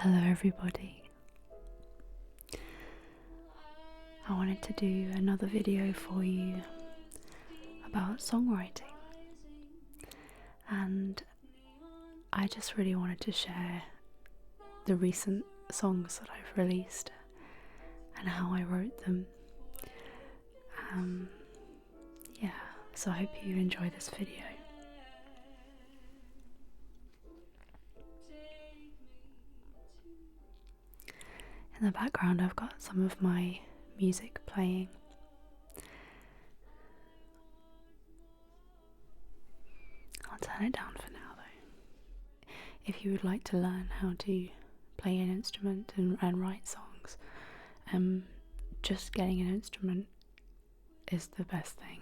Hello everybody. I wanted to do another video for you about songwriting, and I just really wanted to share the recent songs that I've released and how I wrote them. So I hope you enjoy this video. In the background I've got some of my music playing. I'll turn it down for now though. If you would like to learn how to play an instrument and write songs, just getting an instrument is the best thing.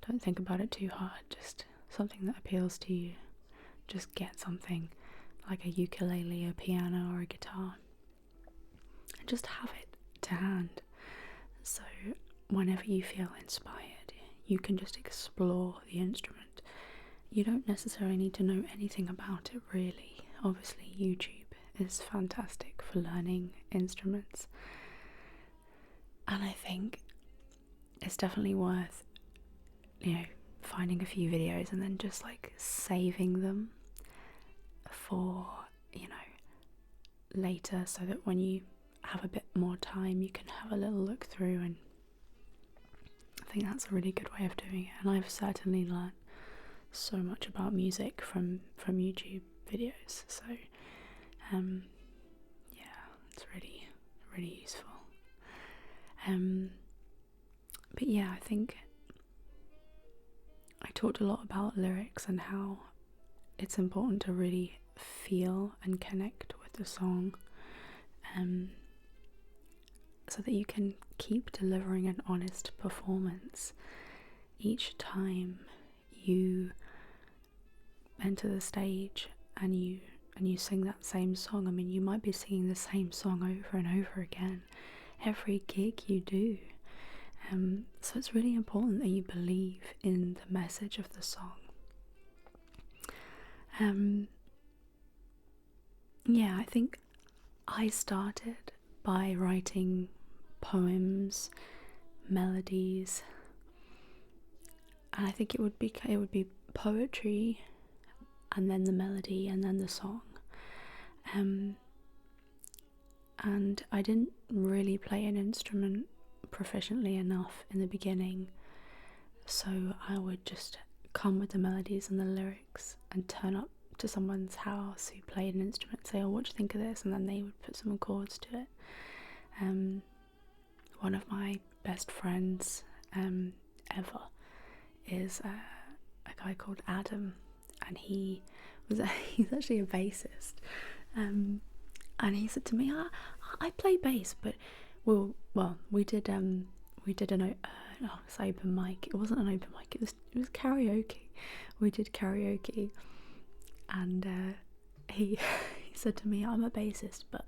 Don't think about it too hard, just something that appeals to you. Just get something like a ukulele, a piano or a guitar, and just have it to hand. So whenever you feel inspired, you can just explore the instrument. You don't necessarily need to know anything about it really. Obviously YouTube is fantastic for learning instruments, and I think it's definitely worth, finding a few videos and then just like saving them for, later, so that when you have a bit more time you can have a little look through, and I think that's a really good way of doing it. And I've certainly learned so much about music from YouTube videos, so it's really useful. But yeah, I think I talked a lot about lyrics and how it's important to really feel and connect with the song, so that you can keep delivering an honest performance each time you enter the stage and you sing that same song. I mean, you might be singing the same song over and over again every gig you do. So it's really important that you believe in the message of the song. I think I started by writing poems, melodies, and I think it would be poetry, and then the melody, and then the song. And I didn't really play an instrument proficiently enough in the beginning, so I would just come with the melodies and the lyrics and turn up to someone's house who played an instrument and say, "Oh, what do you think of this?" And then they would put some chords to it. One of my best friends ever is a guy called Adam, and he's actually a bassist, and he said to me, I play bass, but we did an open mic. It wasn't an open mic, it was karaoke. We did karaoke, and he said to me, "I'm a bassist, but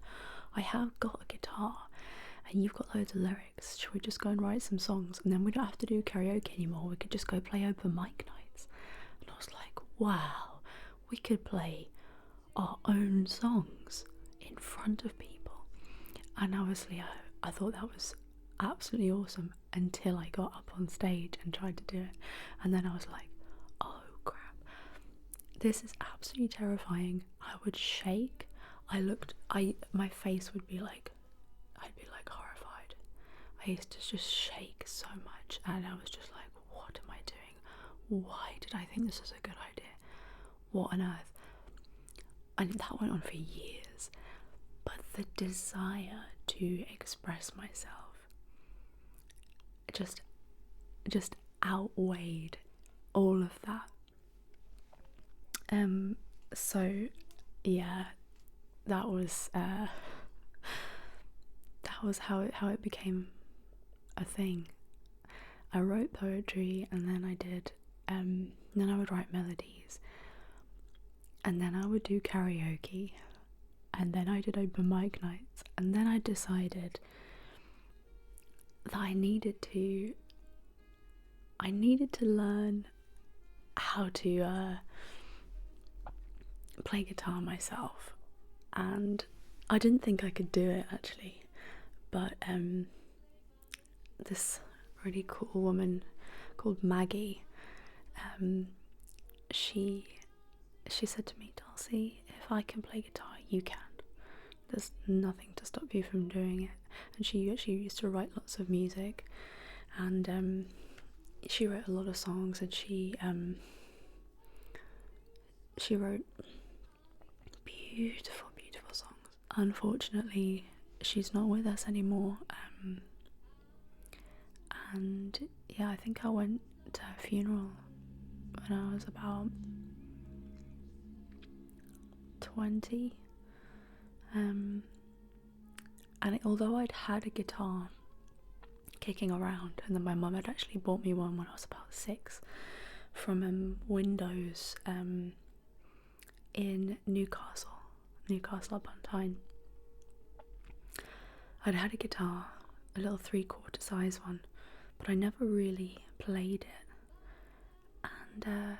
I have got a guitar and you've got loads of lyrics. Should we just go and write some songs, and then we don't have to do karaoke anymore? We could just go play open mic nights." And I was like, wow, we could play our own songs in front of people. And obviously I thought that was absolutely awesome until I got up on stage and tried to do it, and then I was like, oh crap, this is absolutely terrifying. I would shake. My face would be like, I'd be like horrified. I used to just shake so much, and I was just like, what am I doing? Why did I think this was a good idea? What on earth? And that went on for years. But the desire to express myself just outweighed all of that. So yeah, that was how it became a thing. I wrote poetry, and then then I would write melodies, and then I would do karaoke, and then I did open mic nights, and then I decided that I needed to learn how to play guitar myself, and I didn't think I could do it actually, but this really cool woman called Maggie, she said to me, Darcy, if I can play guitar, you can. There's nothing to stop you from doing it. And she actually used to write lots of music, and she wrote a lot of songs, and she wrote beautiful, beautiful songs. Unfortunately, she's not with us anymore. And yeah, I think I went to her funeral when I was about 20. And although I'd had a guitar kicking around, and then my mum had actually bought me one when I was about 6 from Windows in Newcastle upon Tyne. I'd had a guitar, a little 3/4 size one, but I never really played it, and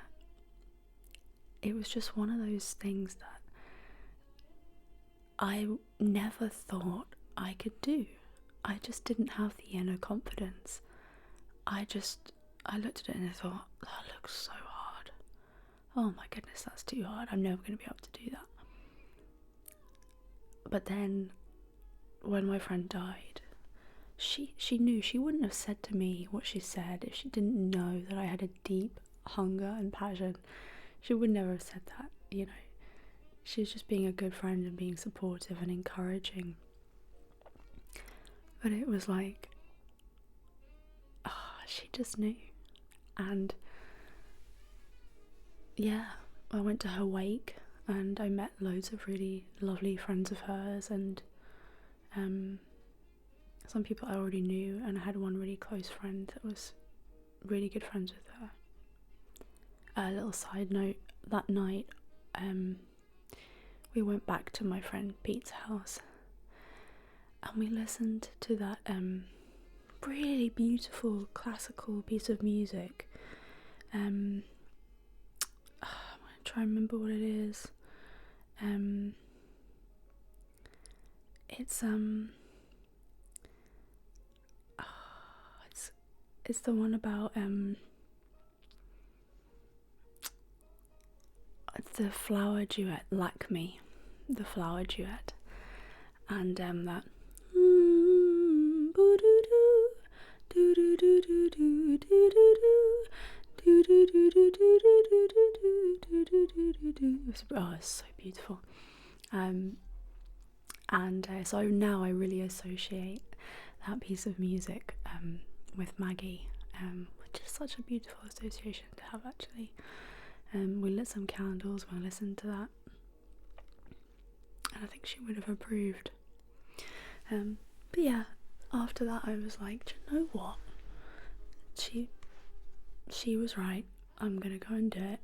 it was just one of those things that I never thought I could do. I just didn't have the inner confidence. I looked at it and I thought, that looks so hard. Oh my goodness, that's too hard. I'm never going to be able to do that. But then, when my friend died, she knew. She wouldn't have said to me what she said if she didn't know that I had a deep hunger and passion. She would never have said that, you know. She was just being a good friend and being supportive and encouraging. But it was like, she just knew. And yeah, I went to her wake and I met loads of really lovely friends of hers, and some people I already knew, and I had one really close friend that was really good friends with her. A little side note, that night we went back to my friend Pete's house and we listened to that really beautiful classical piece of music. I'm gonna try and remember what it is. It's the one about the flower duet, Lakme, the flower duet, and that it's so beautiful. And so now I really associate that piece of music with Maggie, which is such a beautiful association to have actually. We lit some candles when I listened to that, and I think she would have approved. But yeah, after that I was like, do you know what? She was right. I'm gonna go and do it.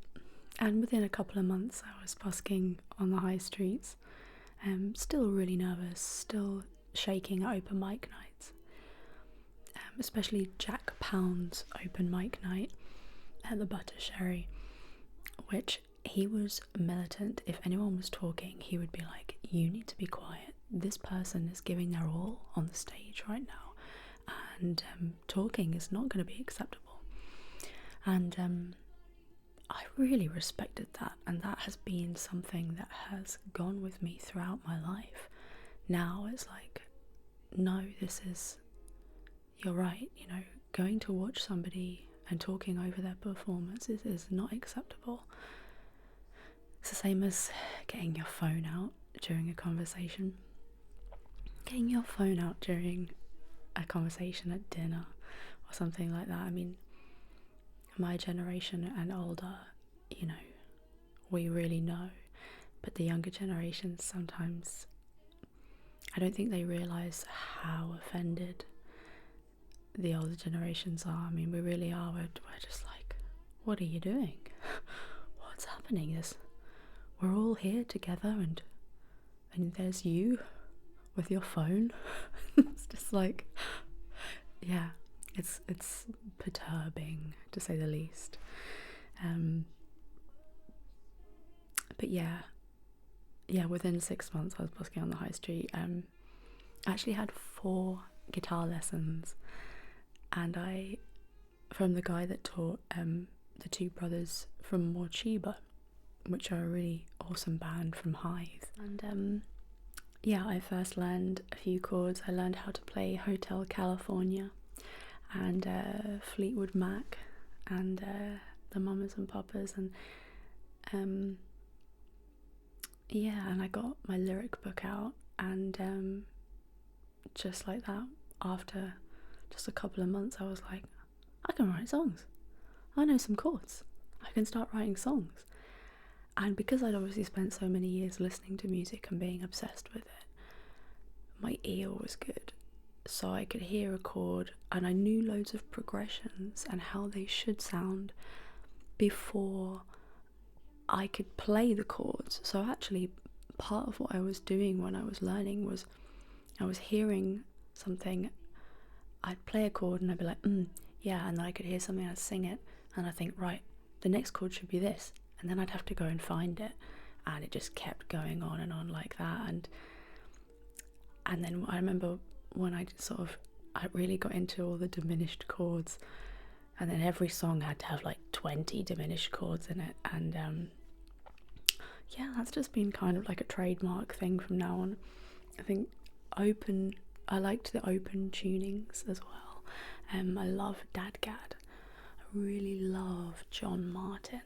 And within a couple of months I was busking on the high streets, still really nervous, still shaking at open mic nights, especially Jack Pound's open mic night at the Butter Sherry, which he was militant. If anyone was talking, he would be like, you need to be quiet. This person is giving their all on the stage right now, and talking is not going to be acceptable. And I really respected that, and that has been something that has gone with me throughout my life. Now it's like, no, you're right, you know, going to watch somebody and talking over their performances is not acceptable. It's the same as getting your phone out during a conversation. Getting your phone out during a conversation at dinner or something like that. I mean, my generation and older, you know, we really know. But the younger generations, sometimes, I don't think they realise how offended the older generations are. I mean, we really are. We're just like, what are you doing? What's happening? We're all here together, and there's you with your phone. It's just like, yeah, it's perturbing to say the least. But yeah, yeah, within 6 months I was busking on the high street. I actually had 4 guitar lessons, and from the guy that taught the 2 brothers from Morchiba, which are a really awesome band from Hythe. And yeah, I first learned a few chords. I learned how to play Hotel California and Fleetwood Mac and the Mamas and Papas, and yeah, and I got my lyric book out, and just like that, after just a couple of months, I was like, I can write songs. I know some chords. I can start writing songs. And because I'd obviously spent so many years listening to music and being obsessed with it, my ear was good. So I could hear a chord, and I knew loads of progressions and how they should sound before I could play the chords. So actually, part of what I was doing when I was learning was I was hearing something, I'd play a chord and I'd be like, yeah, and then I could hear something, I'd sing it, and I'd think, right, the next chord should be this, and then I'd have to go and find it, and it just kept going on and on like that. And then I remember when I really got into all the diminished chords, and then every song had to have like 20 diminished chords in it, and yeah, that's just been kind of like a trademark thing from now on. I think I liked the open tunings as well. I love Dadgad. I really love John Martin,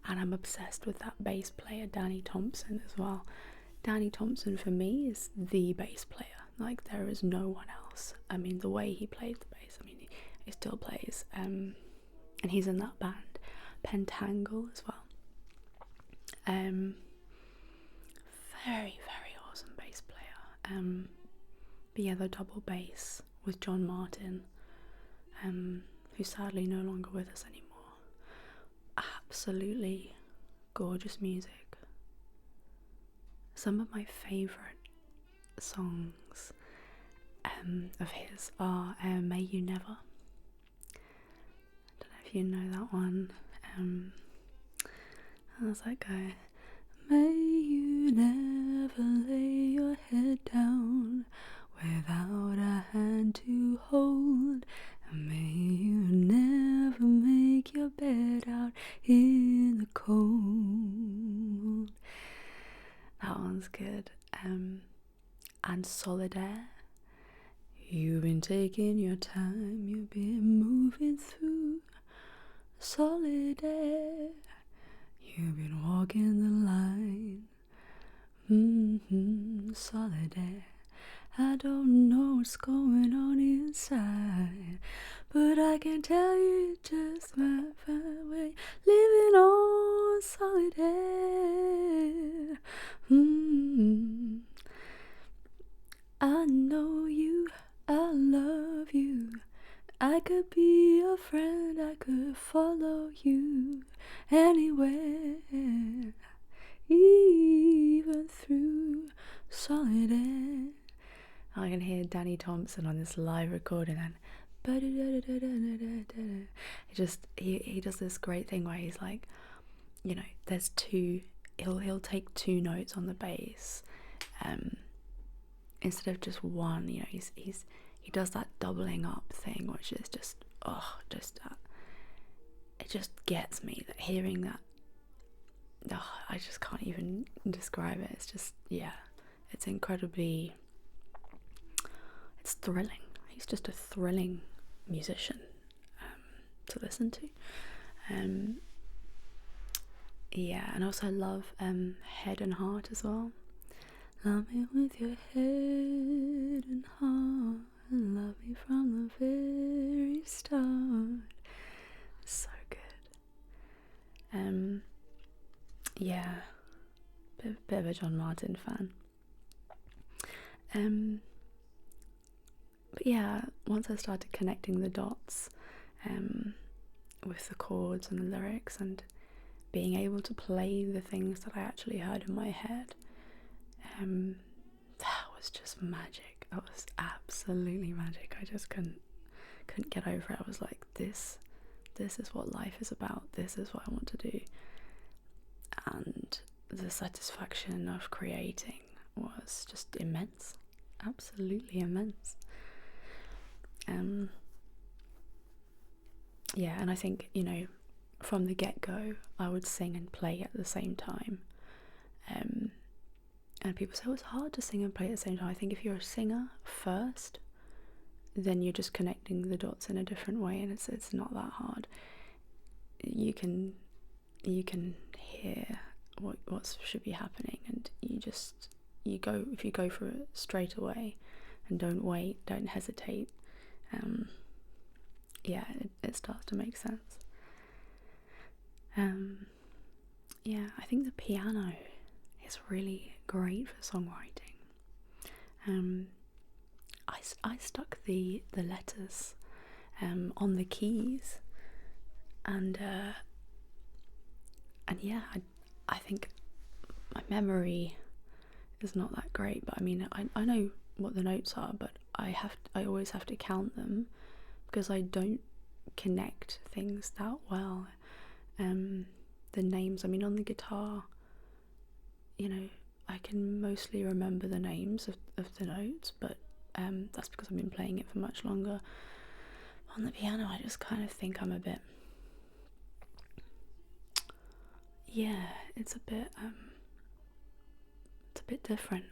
and I'm obsessed with that bass player Danny Thompson as well. Danny Thompson for me is the bass player. Like, there is no one else. I mean, the way he plays the bass, I mean, he still plays, and he's in that band Pentangle as well. Very, very awesome bass player. But yeah, the double bass with John Martin, who's sadly no longer with us anymore. Absolutely gorgeous music. Some of my favourite songs of his are May You Never. I don't know if you know that one. How's that go? May you never lay your head down without a hand to hold. May you never make your bed out in the cold. That one's good. And Solid Air. You've been taking your time, you've been moving through solid air. You've been walking the line. Solid air. I don't know what's going on inside, but I can tell you just my fine way. Living on solid air. I know you, I love you. I could be your friend, I could follow you anywhere, even through solid air. I can hear Danny Thompson on this live recording, and he does this great thing where he's like, you know, there's two, he'll take 2 notes on the bass, instead of just one. You know, he does that doubling up thing, which is just it just gets me, that hearing that. I just can't even describe it. It's just, yeah, it's incredibly, it's thrilling. He's just a thrilling musician to listen to. Yeah, and also love Head and Heart as well. Love me with your head and heart, and love me from the very start. So good. Yeah, bit of a John Martin fan. But yeah, once I started connecting the dots with the chords and the lyrics, and being able to play the things that I actually heard in my head, that was just magic. It was absolutely magic. I just couldn't get over it. I was like, this is what life is about. This is what I want to do. And the satisfaction of creating was just immense, absolutely immense. Yeah, and I think, you know, from the get-go, I would sing and play at the same time. And people say, oh, it's hard to sing and play at the same time. I think if you're a singer first, then you're just connecting the dots in a different way, and it's not that hard. You can hear what should be happening, and you go for it straight away, and don't wait, don't hesitate. Yeah, it starts to make sense. Yeah, I think the piano is really great for songwriting. I stuck the letters on the keys, and yeah, I think my memory is not that great, but I mean, I know what the notes are, but I always have to count them, because I don't connect things that well. The names, I mean, on the guitar, you know, I can mostly remember the names of the notes, but that's because I've been playing it for much longer. On the piano, I just kind of think I'm a bit, yeah, it's a bit different.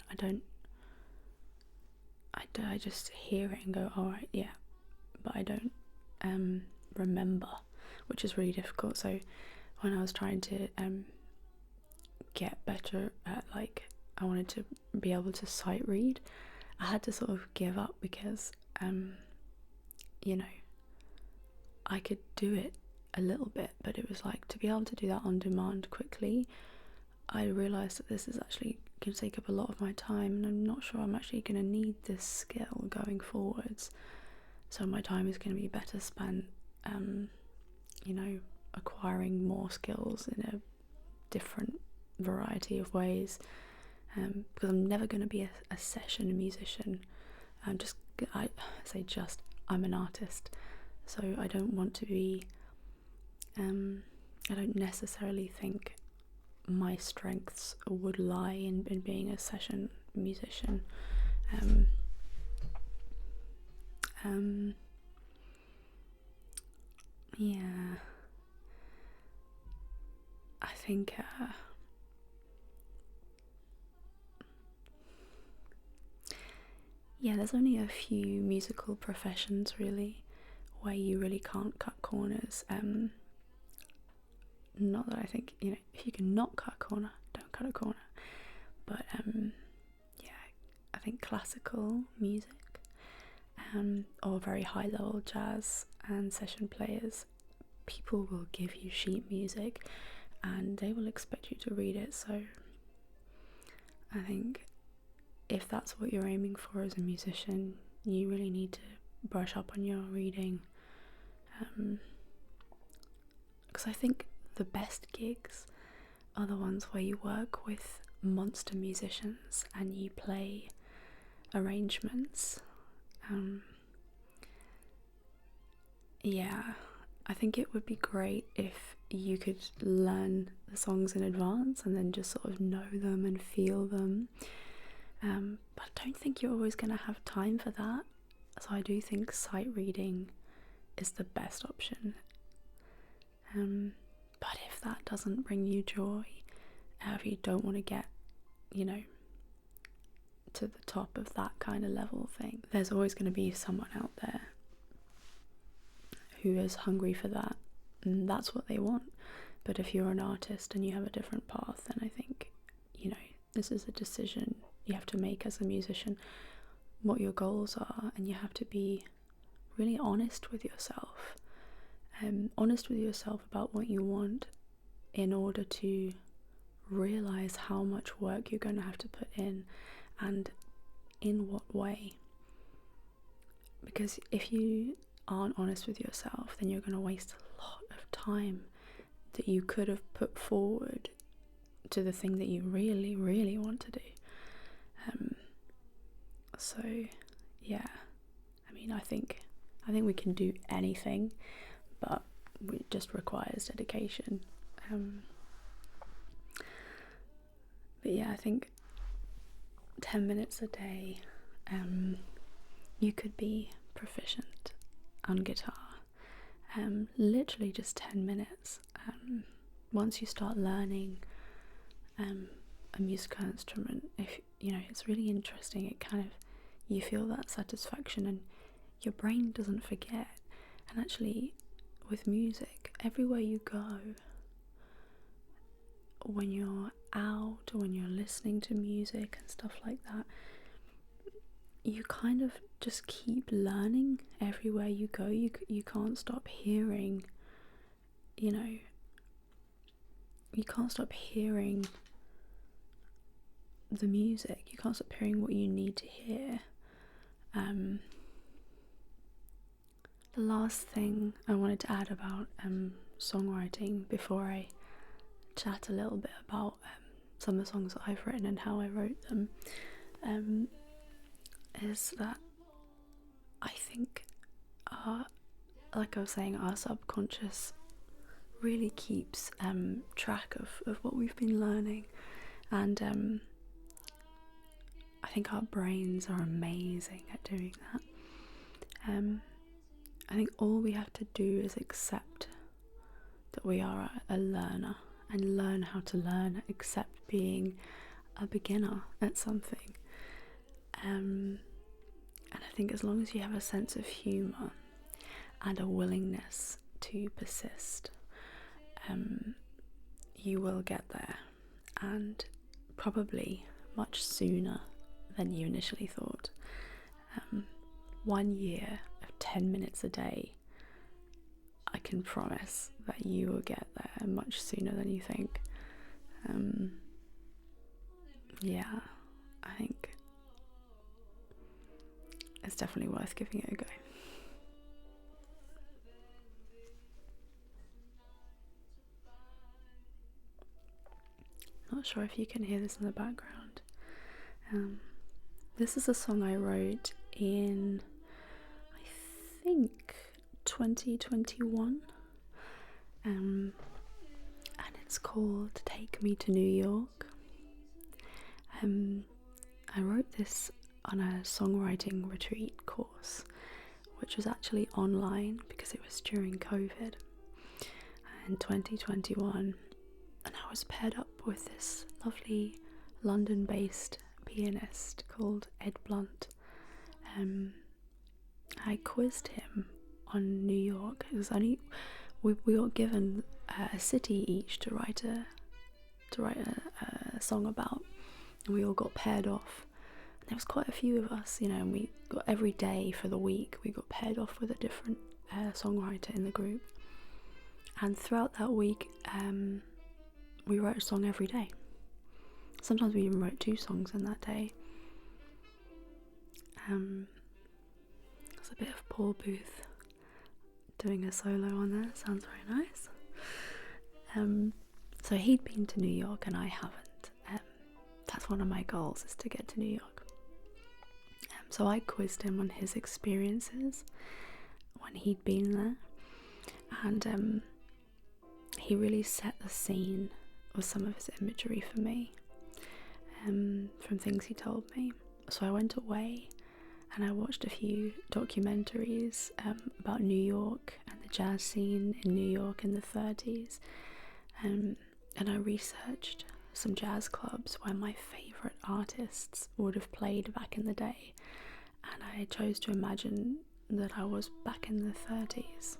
I just hear it and go, all right, yeah, but I don't remember, which is really difficult. So when I was trying to get better at, like, I wanted to be able to sight read, I had to sort of give up, because you know, I could do it a little bit, but it was like, to be able to do that on demand quickly, I realised that this is actually going to take up a lot of my time, and I'm not sure I'm actually going to need this skill going forwards. So my time is going to be better spent you know, acquiring more skills in a different variety of ways, because I'm never going to be a session musician. I'm an artist, so I don't want to be, I don't necessarily think my strengths would lie in being a session musician. Yeah, I think yeah, there's only a few musical professions really where you really can't cut corners. Not that I think, you know, if you can not cut a corner, don't cut a corner. But yeah, I think classical music, or very high level jazz and session players, people will give you sheet music and they will expect you to read it. So I think if that's what you're aiming for as a musician, you really need to brush up on your reading, because I think the best gigs are the ones where you work with monster musicians and you play arrangements. Yeah, I think it would be great if you could learn the songs in advance and then just sort of know them and feel them. But I don't think you're always going to have time for that. So I do think sight reading is the best option. But if that doesn't bring you joy, if you don't want to get, you know, to the top of that kind of level thing, there's always going to be someone out there who is hungry for that, and that's what they want. But if you're an artist and you have a different path, then I think, you know, this is a decision you have to make as a musician, what your goals are, and you have to be really honest with yourself. Honest with yourself about what you want, in order to realize how much work you're going to have to put in and in what way. Because if you aren't honest with yourself, then you're going to waste a lot of time that you could have put forward to the thing that you really, really want to do. So yeah, I mean, I think we can do anything, but it just requires dedication. But yeah, I think 10 minutes a day, you could be proficient on guitar. Literally just 10 minutes. Once you start learning a musical instrument, if you know, it's really interesting. It kind of, you feel that satisfaction and your brain doesn't forget. And actually, with music, everywhere you go, when you're out or when you're listening to music and stuff like that, you kind of just keep learning everywhere you go. You can't stop hearing, you know, you can't stop hearing the music. You can't stop hearing what you need to hear. The last thing I wanted to add about songwriting before I chat a little bit about some of the songs that I've written and how I wrote them, is that I think like I was saying, our subconscious really keeps track of what we've been learning, and I think our brains are amazing at doing that. I think all we have to do is accept that we are a learner and learn how to learn, accept being a beginner at something. And I think as long as you have a sense of humour and a willingness to persist, you will get there, and probably much sooner than you initially thought. 1 year of 10 minutes a day, I can promise that you will get there much sooner than you think. Yeah, I think it's definitely worth giving it a go. Not sure if you can hear this in the background. This is a song I wrote in, I think, 2021, and it's called Take Me to New York. I wrote this on a songwriting retreat course, which was actually online because it was during COVID in 2021, and I was paired up with this lovely London-based pianist called Ed Blunt. I quizzed him on New York. It was only we got given a city each to write a song about, and we all got paired off. And there was quite a few of us, you know, and we got every day for the week we got paired off with a different songwriter in the group. And throughout that week, we wrote a song every day. Sometimes we even wrote 2 songs in that day. There's a bit of Paul Booth doing a solo on there. Sounds very nice. So he'd been to New York and I haven't. That's one of my goals, is to get to New York. So I quizzed him on his experiences when he'd been there, and he really set the scene with some of his imagery for me, from things he told me. So I went away and I watched a few documentaries about New York and the jazz scene in New York in the 30s, and I researched some jazz clubs where my favourite artists would have played back in the day, and I chose to imagine that I was back in the 30s.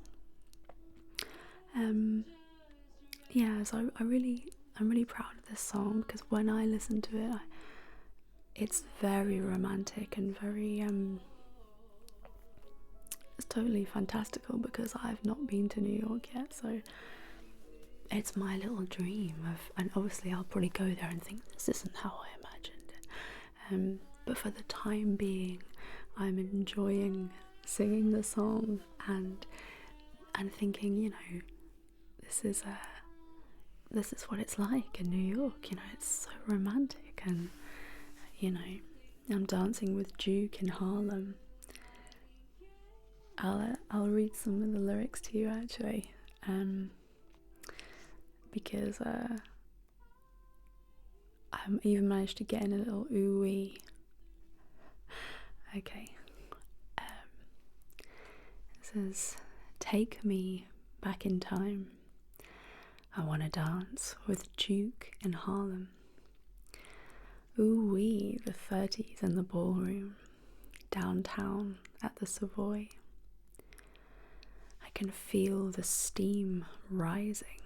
Yeah, so I'm really proud of this song, because when I listen to it, it's very romantic and very it's totally fantastical, because I've not been to New York yet, so it's my little dream and obviously I'll probably go there and think this isn't how I imagined it, but for the time being I'm enjoying singing the song and thinking, you know, this is what it's like in New York, you know, it's so romantic, and you know, I'm dancing with Duke in Harlem. I'll read some of the lyrics to you actually, because I even managed to get in a little ooh-wee. Okay. It says, take me back in time. I want to dance with Duke in Harlem. Ooh-wee, the 30s in the ballroom. Downtown at the Savoy. I can feel the steam rising.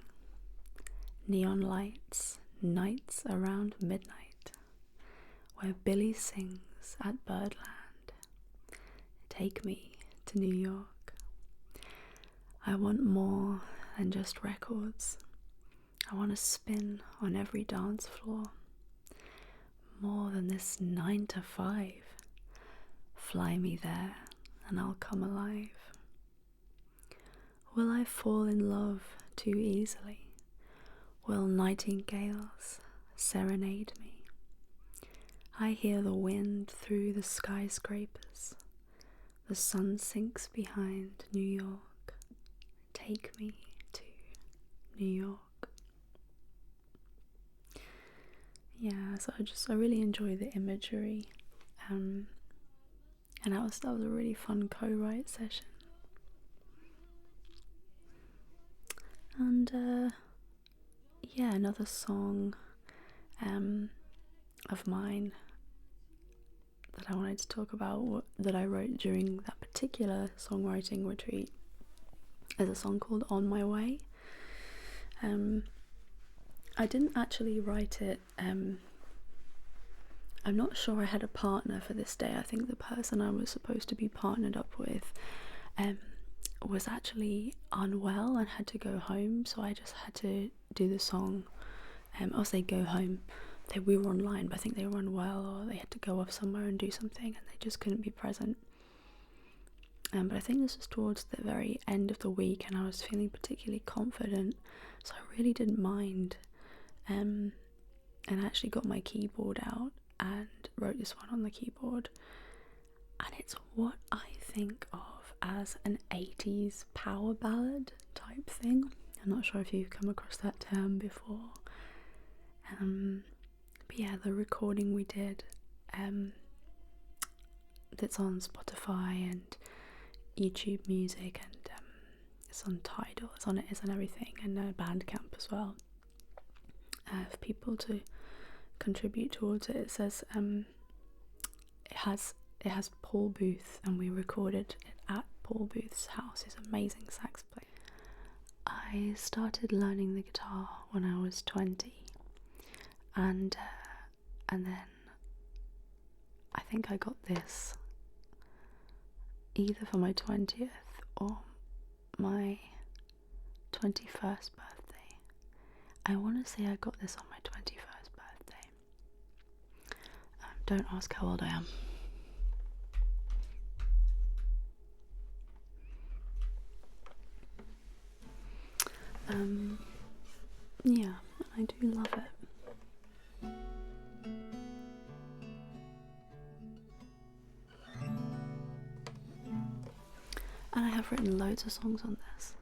Neon lights, nights around midnight, where Billy sings at Birdland. Take me to New York. I want more than just records. I want to spin on every dance floor. More than this 9 to 5. Fly me there and I'll come alive. Will I fall in love too easily? Will nightingales serenade me? I hear the wind through the skyscrapers. The sun sinks behind New York. Take me to New York. Yeah, so I really enjoy the imagery. And that was a really fun co-write session. And yeah, another song of mine that I wanted to talk about that I wrote during that particular songwriting retreat is a song called On My Way. I didn't actually write it. I'm not sure I had a partner for this day. I think the person I was supposed to be partnered up with was actually unwell and had to go home, so I just had to do the song. I'll say go home. We were online, but I think they were unwell or they had to go off somewhere and do something and they just couldn't be present. But I think this was towards the very end of the week and I was feeling particularly confident, so I really didn't mind. And I actually got my keyboard out and wrote this one on the keyboard. And it's what I think of as an 80s power ballad type thing. I'm not sure if you've come across that term before. But yeah, the recording we did, that's on Spotify and YouTube Music, and it's on Tidal, it's on everything, and Bandcamp as well. For people to contribute towards it. It says it has Paul Booth, and we recorded it at Paul Booth's house. He's an amazing sax player. I started learning the guitar when I was 20, and then I think I got this either for my 20th or my 21st birthday. I want to say I got this on my 21st birthday. Don't ask how old I am. Yeah, I do love it. And I have written loads of songs on this.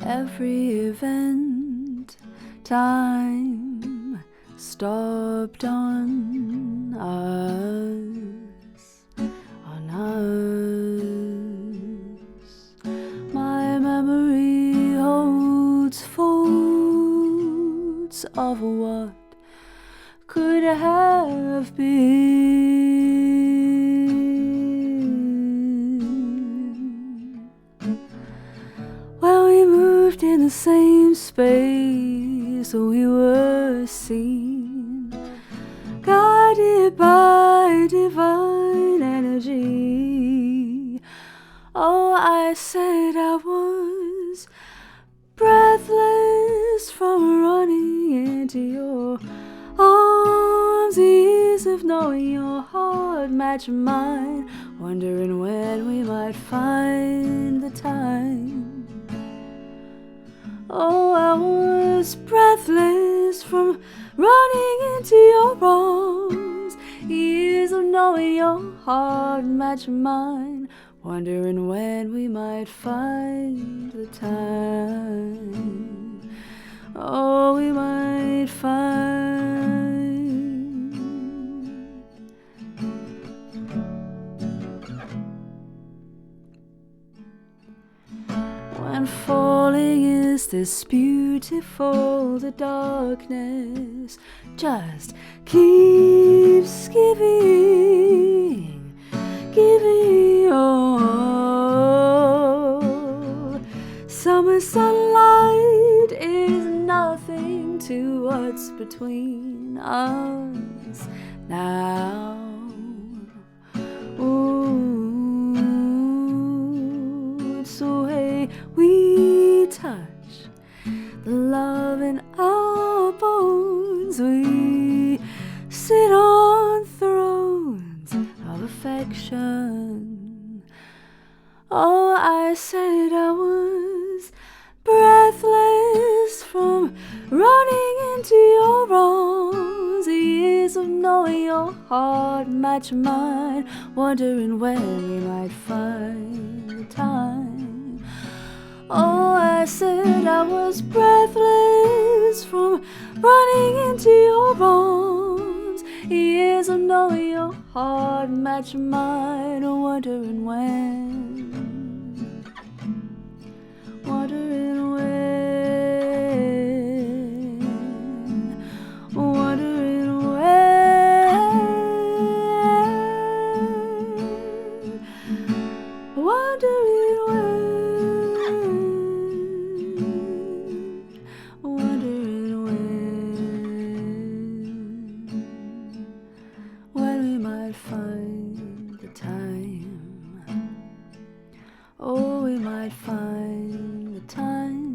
Every event, time stopped on us, My memory holds folds of what could have been. Well, we moved in the same space, we were seen, guided by divine energy. Oh, I said I was breathless from running into your arms. The ease of knowing your heart match mine, wondering when we might find the time. Oh, I was breathless from running into your arms. Years of knowing your heart match mine, wondering when we might find the time. Oh, we might find. When falling is this beautiful, the darkness just keeps giving. Oh, summer sunlight is nothing to what's between us now. Ooh, it's the way we touch, the love in our bones. We sit on thrones of affection. Oh, I said I was breathless from running into your arms. The years of knowing your heart match mine, wondering when we might find the time. Oh, I said I was breathless from running into your arms. Years of knowing your heart match mine, wondering when. Wondering when. Wondering when. Wondering when. Wondering when we might find the time. Oh, we might find the time.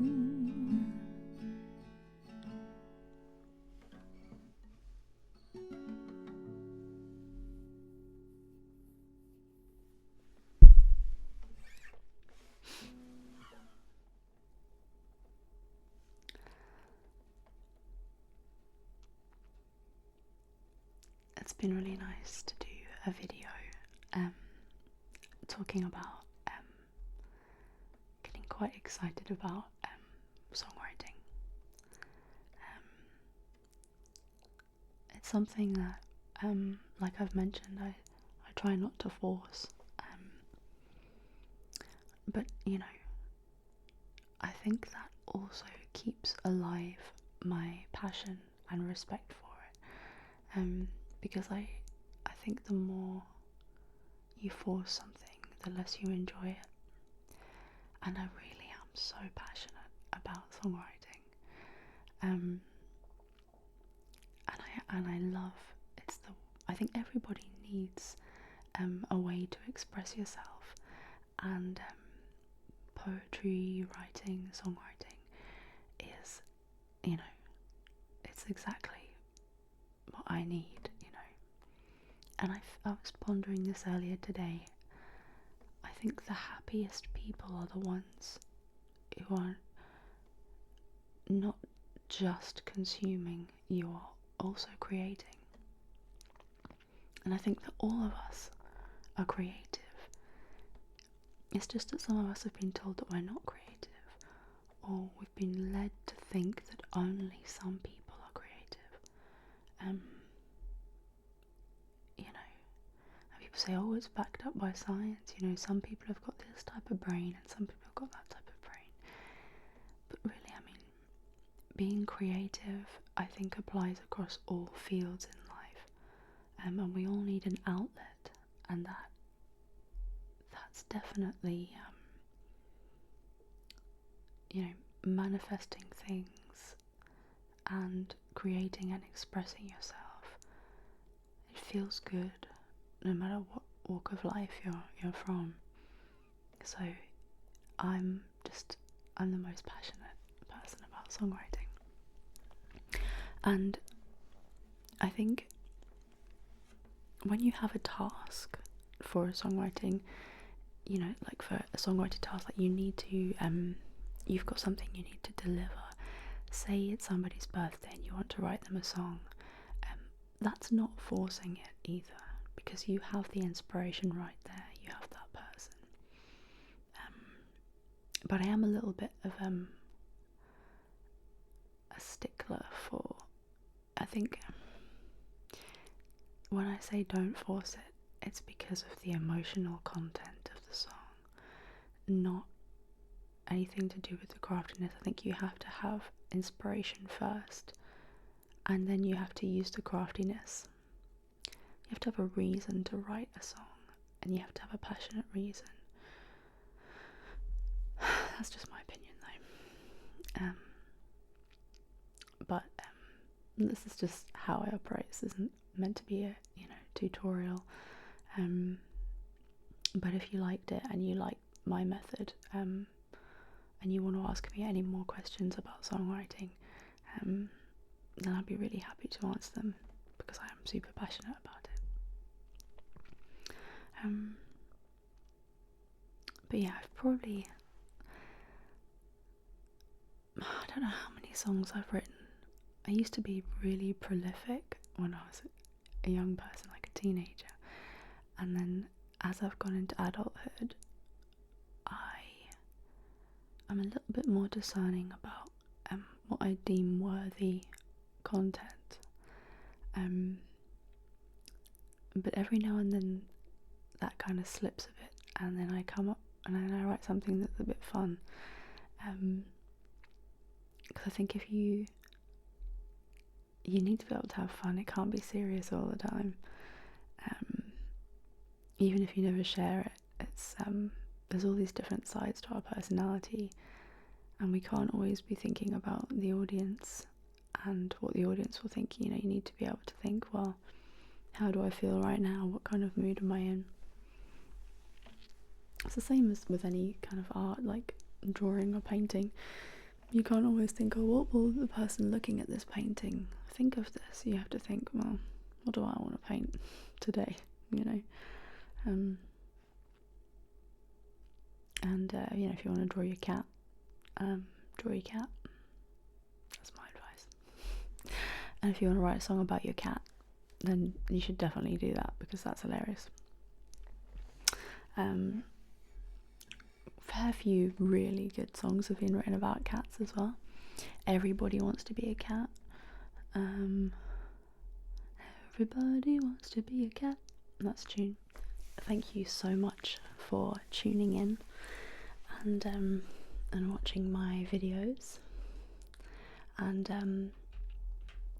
It's been really nice to do a video talking about getting quite excited about songwriting. It's something that, like I've mentioned, I try not to force. But you know, I think that also keeps alive my passion and respect for it. Because I think the more you force something, the less you enjoy it. And I really am so passionate about songwriting. And I love, I think everybody needs a way to express yourself, and poetry, writing, songwriting is, it's exactly what I need, And I was pondering this earlier today. I think the happiest people are the ones who are not just consuming, you are also creating. And I think that all of us are creative. It's just that some of us have been told that we're not creative, or we've been led to think that only some people are creative. And people say, oh, it's backed up by science. Some people have got this type of brain and some people have got that type of brain. But really, being creative, I think, applies across all fields in life. And we all need an outlet, and that's definitely, manifesting things and creating and expressing yourself. It feels good, no matter what walk of life you're from. So I'm the most passionate person about songwriting. And I think when you have a task for songwriting, you know, like for a songwriter task, like you need to, you've got something you need to deliver. Say it's somebody's birthday and you want to write them a song. That's not forcing it either, because you have the inspiration right there. You have that person. But I am a little bit of a stickler for, I think, when I say don't force it, it's because of the emotional content of the song, not anything to do with the craftiness. I think you have to have inspiration first, and then you have to use the craftiness. You have to have a reason to write a song, and you have to have a passionate reason. That's just my opinion, though. But this is just how I operate. This isn't meant to be a tutorial. But if you liked it and you like my method, and you want to ask me any more questions about songwriting, then I'd be really happy to answer them, because I am super passionate about it. But yeah, I've probably, I don't know how many songs I've written. I used to be really prolific when I was a young person, like a teenager, and then as I've gone into adulthood, I'm a little bit more discerning about what I deem worthy content. But every now and then that kind of slips a bit, and then I come up and then I write something that's a bit fun. Because I think if you need to be able to have fun. It can't be serious all the time. Even if you never share it, it's there's all these different sides to our personality, and we can't always be thinking about the audience and what the audience will think. You know, you need to be able to think, well, how do I feel right now? What kind of mood am I in? It's the same as with any kind of art, like drawing or painting. You can't always think, oh, what will the person looking at this painting think of this? You have to think, well, what do I want to paint today? You know, you know, if you want to draw your cat, draw your cat. That's my advice. And if you want to write a song about your cat, then you should definitely do that, because that's hilarious. Fair few really good songs have been written about cats as well. Everybody Wants to Be a Cat. Everybody wants to be a cat. That's a tune. Thank you so much for tuning in and watching my videos. And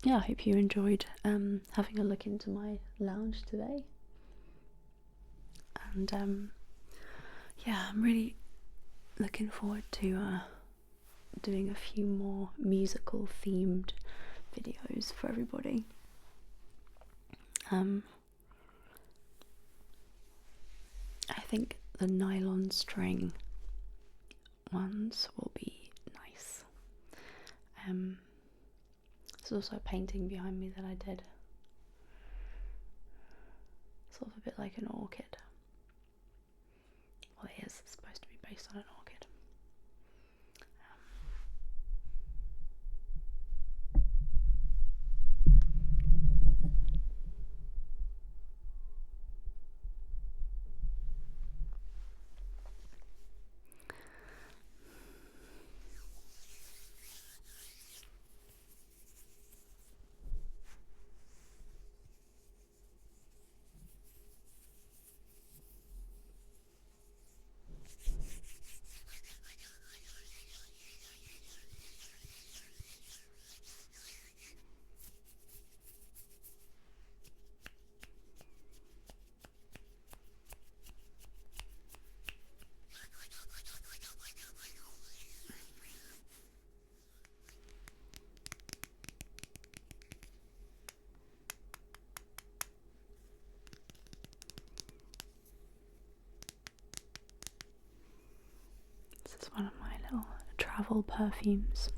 yeah, I hope you enjoyed having a look into my lounge today. And yeah, I'm really looking forward to doing a few more musical themed videos for everybody. I think the nylon string ones will be nice. There's also a painting behind me that I did, sort of a bit like an orchid. Well, it is supposed to be based on an orchid. travel perfumes.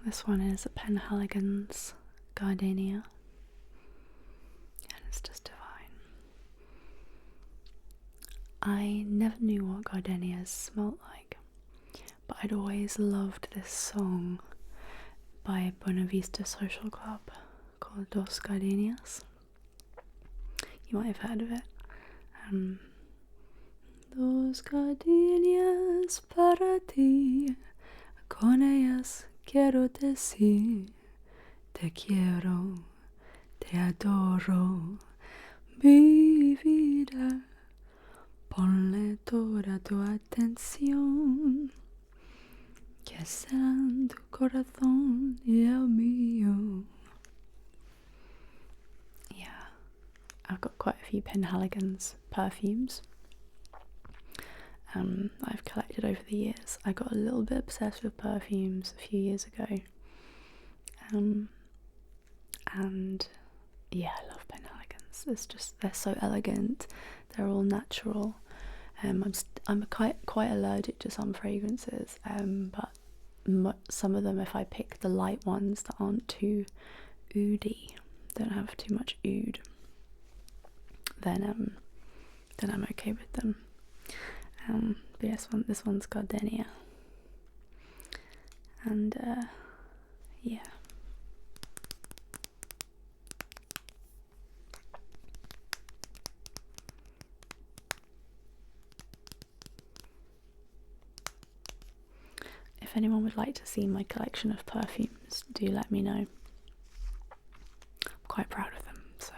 This one is a Penhaligon's Gardenia, and it's just divine. I never knew what gardenias smelt like, but I'd always loved this song by Buena Vista Social Club called Dos Gardenias. You might have heard of it. Dos gardenias para ti, con ellas quiero decir, te quiero, te adoro, mi vida, ponle toda tu atención, que sean tu corazón y el mío. Yeah, I've got quite a few Penhaligon's perfumes. I've collected over the years. I got a little bit obsessed with perfumes a few years ago. And yeah, I love Penhaligon's. It's just, they're so elegant. They're all natural. I'm quite allergic to some fragrances, but some of them, if I pick the light ones that aren't too oudy, don't have too much oud, then I'm okay with them. But yes, this one's Gardenia, and yeah. If anyone would like to see my collection of perfumes, do let me know. I'm quite proud of them, so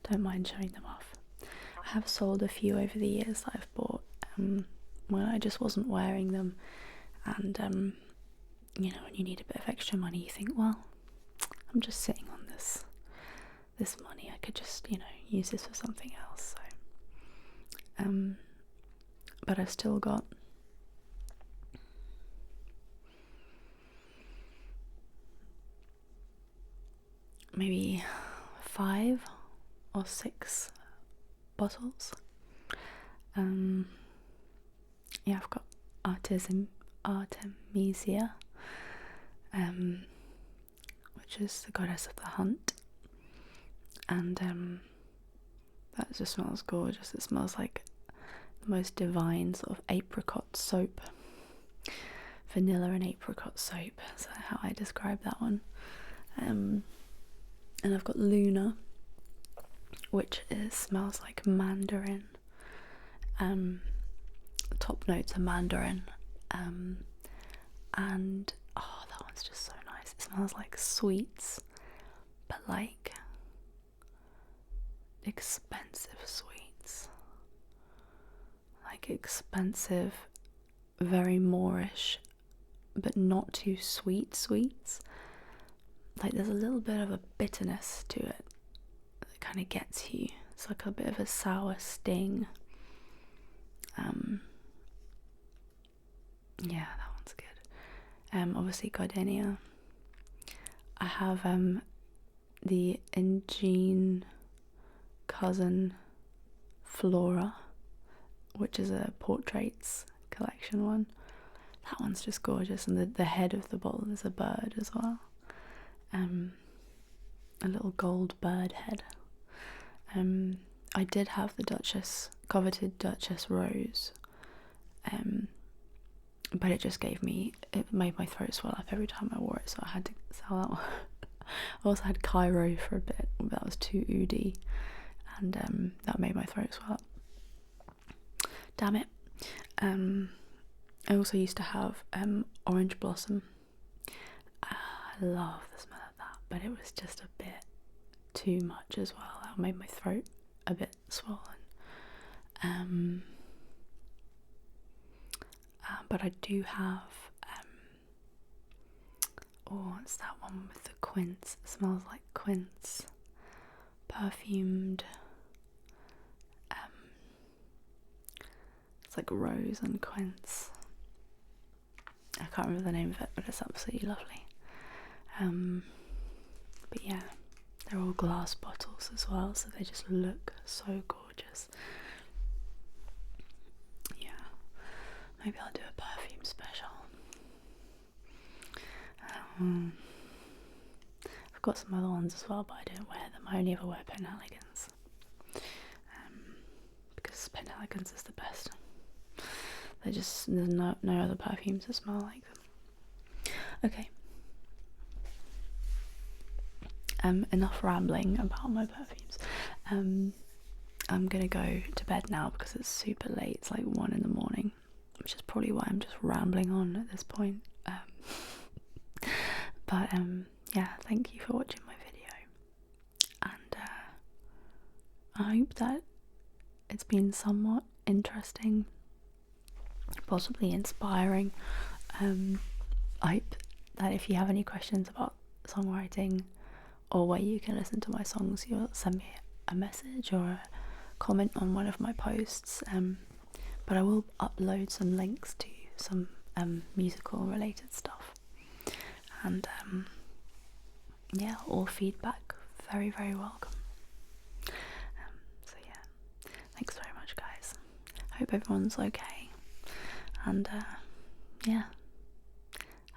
don't mind showing them off. I have sold a few over the years that I've bought when I just wasn't wearing them, and you know, when you need a bit of extra money, you think, well, I'm just sitting on this money, I could just, you know, use this for something else. So but I've still got maybe 5 or 6 bottles. Yeah, I've got Artemisia, which is the goddess of the hunt, and that just smells gorgeous. It smells like the most divine sort of apricot soap, vanilla and apricot soap. That's how I describe that one. And I've got Luna, which smells like mandarin. The top notes are mandarin, and oh, that one's just so nice. It smells like sweets, but like expensive sweets, like expensive, very Moorish, but not too sweet sweets. Like there's a little bit of a bitterness to it that kind of gets you. It's like a bit of a sour sting. Yeah, that one's good. Obviously Gardenia. I have the Ingene cousin Flora, which is a portraits collection one. That one's just gorgeous, and the head of the bottle is a bird as well. A little gold bird head. I did have the coveted Duchess Rose, but it made my throat swell up every time I wore it, so I had to sell that one. I also had Cairo for a bit, but that was too oudy, and that made my throat swell up. Damn it. I also used to have Orange Blossom. I love the smell of that, but it was just a bit too much as well. That made my throat a bit swollen. But I do have it's that one with the quince. It smells like quince, perfumed. It's like rose and quince. I can't remember the name of it, but it's absolutely lovely. But yeah, They're all glass bottles as well, so they just look so gorgeous. Yeah, maybe I'll do a perfume special. I've got some other ones as well, but I don't wear them. I only ever wear Penhaligon's, because Penhaligon's is the best. There's no other perfumes that smell like them. Okay. Enough rambling about my perfumes. I'm gonna go to bed now because it's super late. It's like 1 in the morning, which is probably why I'm just rambling on at this point. But yeah, thank you for watching my video, and I hope that it's been somewhat interesting, possibly inspiring. I hope that if you have any questions about songwriting or where you can listen to my songs, you'll send me a message or a comment on one of my posts. But I will upload some links to some musical related stuff, and yeah, all feedback very, very welcome. So yeah, thanks very much, guys. Hope everyone's okay, and yeah,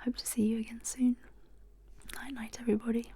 hope to see you again soon. Night night, everybody.